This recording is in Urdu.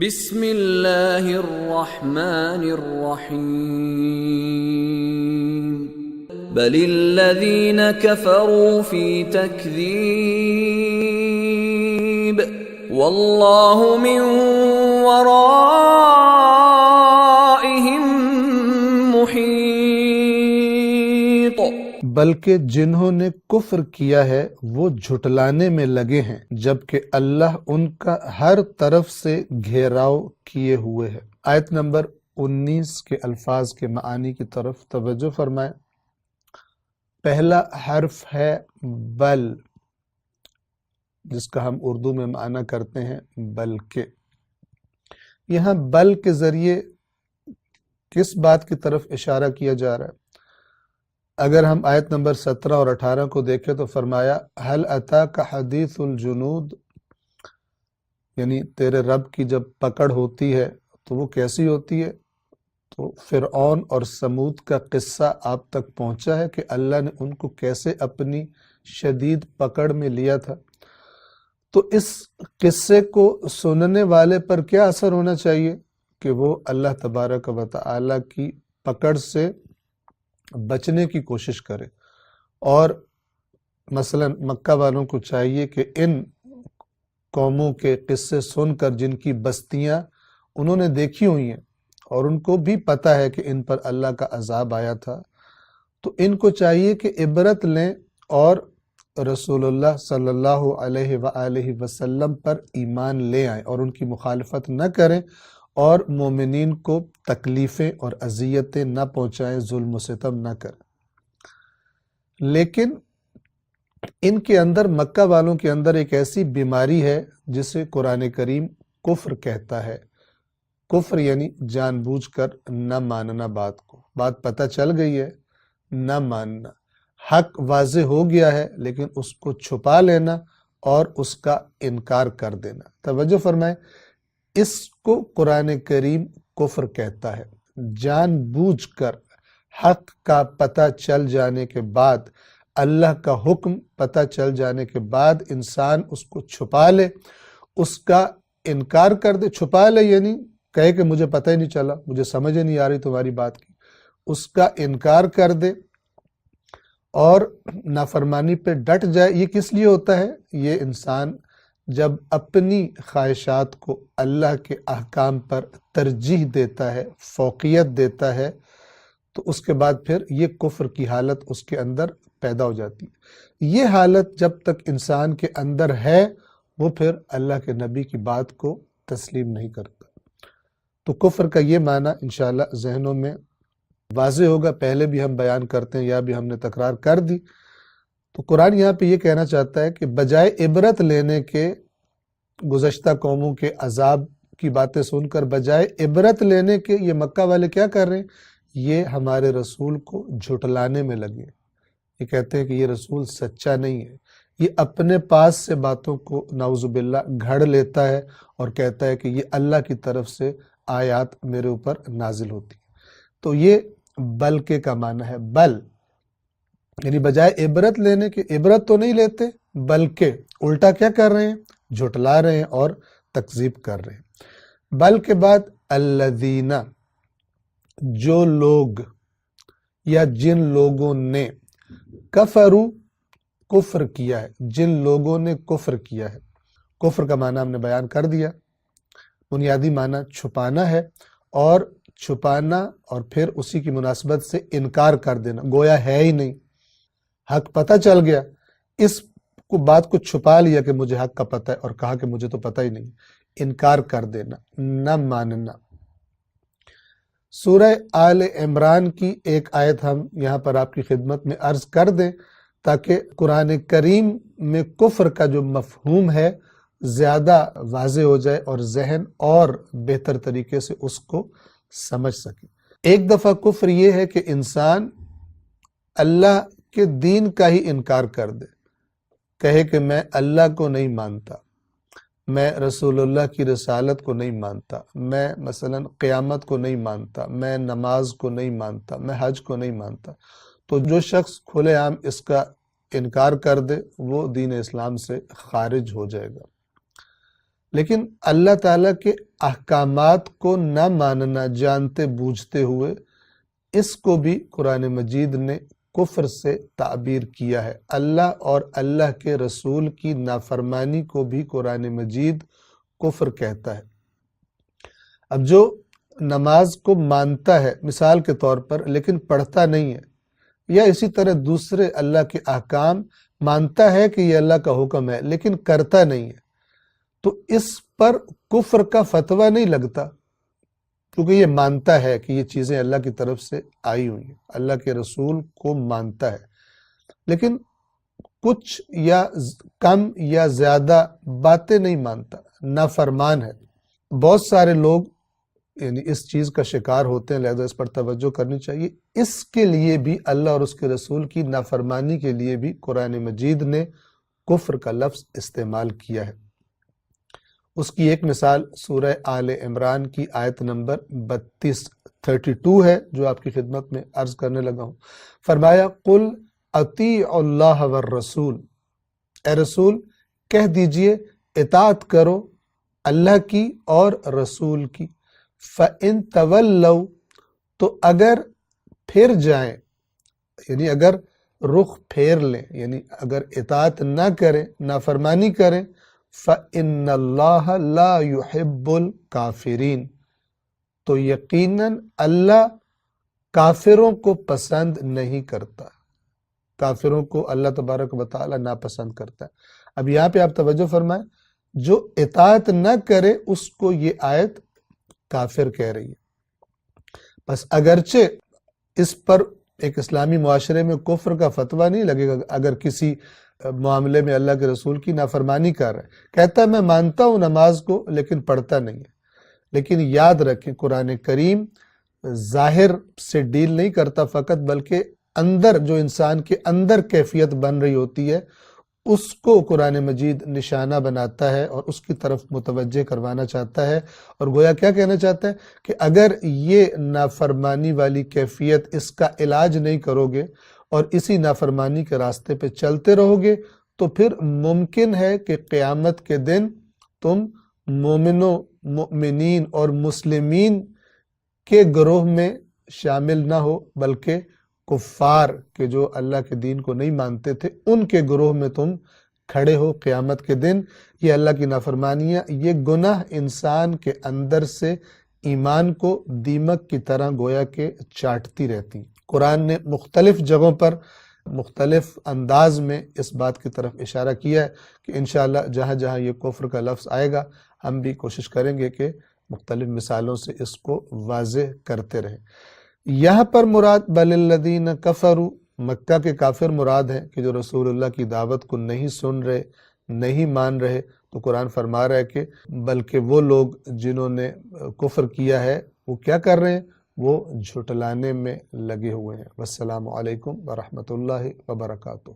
بسم اللہ الرحمن الرحیم بل الذین کفروا فی تکذیب واللہ من ورائہم محیط۔ بلکہ جنہوں نے کفر کیا ہے وہ جھٹلانے میں لگے ہیں جبکہ اللہ ان کا ہر طرف سے گھیراؤ کیے ہوئے ہے۔ آیت نمبر 19 کے الفاظ کے معانی کی طرف توجہ فرمائیں۔ پہلا حرف ہے بل، جس کا ہم اردو میں معنی کرتے ہیں بلکہ۔ یہاں بل کے ذریعے کس بات کی طرف اشارہ کیا جا رہا ہے؟ اگر ہم آیت نمبر 17 اور 18 کو دیکھیں تو فرمایا هل اتاک حدیث الجنود، یعنی تیرے رب کی جب پکڑ ہوتی ہے تو وہ کیسی ہوتی ہے؟ تو فرعون اور سمود کا قصہ آپ تک پہنچا ہے کہ اللہ نے ان کو کیسے اپنی شدید پکڑ میں لیا تھا۔ تو اس قصے کو سننے والے پر کیا اثر ہونا چاہیے کہ وہ اللہ تبارک و تعالی کی پکڑ سے بچنے کی کوشش کرے، اور مثلا مکہ والوں کو چاہیے کہ ان قوموں کے قصے سن کر جن کی بستیاں انہوں نے دیکھی ہوئی ہیں اور ان کو بھی پتہ ہے کہ ان پر اللہ کا عذاب آیا تھا، تو ان کو چاہیے کہ عبرت لیں اور رسول اللہ صلی اللہ علیہ وآلہ وسلم پر ایمان لے آئیں اور ان کی مخالفت نہ کریں اور مومنین کو تکلیفیں اور اذیتیں نہ پہنچائیں، ظلم و ستم نہ کریں۔ لیکن ان کے اندر، مکہ والوں کے اندر ایک ایسی بیماری ہے جسے قرآن کریم کفر کہتا ہے۔ کفر یعنی جان بوجھ کر نہ ماننا بات کو، بات پتہ چل گئی ہے نہ ماننا، حق واضح ہو گیا ہے لیکن اس کو چھپا لینا اور اس کا انکار کر دینا۔ توجہ فرمائیں، اس کو قرآن کریم کفر کہتا ہے۔ جان بوجھ کر حق کا پتہ چل جانے کے بعد، اللہ کا حکم پتہ چل جانے کے بعد انسان اس کو چھپا لے، اس کا انکار کر دے۔ چھپا لے یعنی کہے کہ مجھے پتہ ہی نہیں چلا، مجھے سمجھ ہی نہیں آ رہی تمہاری بات کی، اس کا انکار کر دے اور نافرمانی پہ ڈٹ جائے۔ یہ کس لیے ہوتا ہے؟ یہ انسان جب اپنی خواہشات کو اللہ کے احکام پر ترجیح دیتا ہے، فوقیت دیتا ہے، تو اس کے بعد پھر یہ کفر کی حالت اس کے اندر پیدا ہو جاتی ہے۔ یہ حالت جب تک انسان کے اندر ہے وہ پھر اللہ کے نبی کی بات کو تسلیم نہیں کرتا۔ تو کفر کا یہ معنی انشاءاللہ ذہنوں میں واضح ہوگا، پہلے بھی ہم بیان کرتے ہیں یا بھی ہم نے تکرار کر دی۔ تو قرآن یہاں پہ یہ کہنا چاہتا ہے کہ بجائے عبرت لینے کے، گزشتہ قوموں کے عذاب کی باتیں سن کر بجائے عبرت لینے کے، یہ مکہ والے کیا کر رہے ہیں؟ یہ ہمارے رسول کو جھٹلانے میں لگے۔ یہ کہتے ہیں کہ یہ رسول سچا نہیں ہے، یہ اپنے پاس سے باتوں کو نعوذ باللہ گھڑ لیتا ہے اور کہتا ہے کہ یہ اللہ کی طرف سے آیات میرے اوپر نازل ہوتی ہیں۔ تو یہ بلکہ کا معنی ہے، بل یعنی بجائے عبرت لینے کے، عبرت تو نہیں لیتے بلکہ الٹا کیا کر رہے ہیں؟ جھٹلا رہے ہیں اور تکذیب کر رہے ہیں۔ بل کے بعد الذین، جو لوگ یا جن لوگوں نے، کفروا کفر کیا ہے، جن لوگوں نے کفر کیا ہے۔ کفر کا معنی ہم نے بیان کر دیا، بنیادی معنی چھپانا ہے، اور چھپانا اور پھر اسی کی مناسبت سے انکار کر دینا، گویا ہے ہی نہیں، حق پتہ چل گیا، اس کو بات کو چھپا لیا کہ مجھے حق کا پتہ ہے اور کہا کہ مجھے تو پتہ ہی نہیں، انکار کر دینا، نہ ماننا۔ سورہ آل عمران کی ایک آیت ہم یہاں پر آپ کی خدمت میں عرض کر دیں تاکہ قرآن کریم میں کفر کا جو مفہوم ہے زیادہ واضح ہو جائے اور ذہن اور بہتر طریقے سے اس کو سمجھ سکے۔ ایک دفعہ کفر یہ ہے کہ انسان اللہ کے دین کا ہی انکار کر دے، کہے کہ میں اللہ کو نہیں مانتا، میں رسول اللہ کی رسالت کو نہیں مانتا، میں مثلا قیامت کو نہیں مانتا، میں نماز کو نہیں مانتا، میں حج کو نہیں مانتا۔ تو جو شخص کھلے عام اس کا انکار کر دے وہ دین اسلام سے خارج ہو جائے گا۔ لیکن اللہ تعالیٰ کے احکامات کو نہ ماننا جانتے بوجھتے ہوئے اس کو بھی قرآن مجید نے کفر سے تعبیر کیا ہے۔ اللہ اور اللہ کے رسول کی نافرمانی کو بھی قرآن مجید کفر کہتا ہے۔ اب جو نماز کو مانتا ہے مثال کے طور پر لیکن پڑھتا نہیں ہے، یا اسی طرح دوسرے اللہ کے احکام مانتا ہے کہ یہ اللہ کا حکم ہے لیکن کرتا نہیں ہے، تو اس پر کفر کا فتویٰ نہیں لگتا، کیونکہ یہ مانتا ہے کہ یہ چیزیں اللہ کی طرف سے آئی ہوئی ہیں، اللہ کے رسول کو مانتا ہے، لیکن کچھ یا کم یا زیادہ باتیں نہیں مانتا، نافرمان ہے۔ بہت سارے لوگ یعنی اس چیز کا شکار ہوتے ہیں، لہذا اس پر توجہ کرنی چاہیے۔ اس کے لیے بھی اللہ اور اس کے رسول کی نافرمانی کے لیے بھی قرآن مجید نے کفر کا لفظ استعمال کیا ہے۔ اس کی ایک مثال سورہ آل عمران کی آیت نمبر 32 ہے جو آپ کی خدمت میں عرض کرنے لگا ہوں۔ فرمایا قُلْ اطیعوا اللہ والرسول، اے رسول کہہ دیجئے اطاعت کرو اللہ کی اور رسول کی، فَإِن تَوَلَّوْا، تو اگر پھر جائیں یعنی اگر رخ پھیر لیں یعنی اگر اطاعت نہ کریں نافرمانی کریں، فَإِنَّ اللَّهَ لَا يُحِبُّ الْكَافِرِينَ، تو یقیناً اللہ کافروں کو پسند نہیں کرتا، کافروں کو اللہ تبارک و تعالی ناپسند کرتا ہے۔ اب یہاں پہ آپ توجہ فرمائیں، جو اطاعت نہ کرے اس کو یہ آیت کافر کہہ رہی ہے۔ بس اگرچہ اس پر ایک اسلامی معاشرے میں کفر کا فتویٰ نہیں لگے گا اگر کسی معاملے میں اللہ کے رسول کی نافرمانی کر رہا ہے، کہتا ہے میں مانتا ہوں نماز کو لیکن پڑھتا نہیں ہے، لیکن یاد رکھیں قرآن کریم ظاہر سے ڈیل نہیں کرتا فقط، بلکہ اندر جو انسان کے اندر کیفیت بن رہی ہوتی ہے اس کو قرآن مجید نشانہ بناتا ہے اور اس کی طرف متوجہ کروانا چاہتا ہے، اور گویا کیا کہنا چاہتا ہے کہ اگر یہ نافرمانی والی کیفیت اس کا علاج نہیں کرو گے اور اسی نافرمانی کے راستے پہ چلتے رہو گے تو پھر ممکن ہے کہ قیامت کے دن تم مومنوں، مؤمنین اور مسلمین کے گروہ میں شامل نہ ہو، بلکہ کفار کے جو اللہ کے دین کو نہیں مانتے تھے ان کے گروہ میں تم کھڑے ہو قیامت کے دن۔ یہ اللہ کی نافرمانیاں، یہ گناہ انسان کے اندر سے ایمان کو دیمک کی طرح گویا کہ چاٹتی رہتی۔ قرآن نے مختلف جگہوں پر مختلف انداز میں اس بات کی طرف اشارہ کیا ہے کہ انشاءاللہ جہاں جہاں یہ کفر کا لفظ آئے گا ہم بھی کوشش کریں گے کہ مختلف مثالوں سے اس کو واضح کرتے رہیں۔ یہاں پر مراد بل الذین کفروا، مکہ کے کافر مراد ہیں کہ جو رسول اللہ کی دعوت کو نہیں سن رہے، نہیں مان رہے، تو قرآن فرما رہا ہے کہ بلکہ وہ لوگ جنہوں نے کفر کیا ہے وہ کیا کر رہے ہیں، وہ جھٹلانے میں لگے ہوئے ہیں۔ والسلام علیکم ورحمۃ اللہ وبرکاتہ۔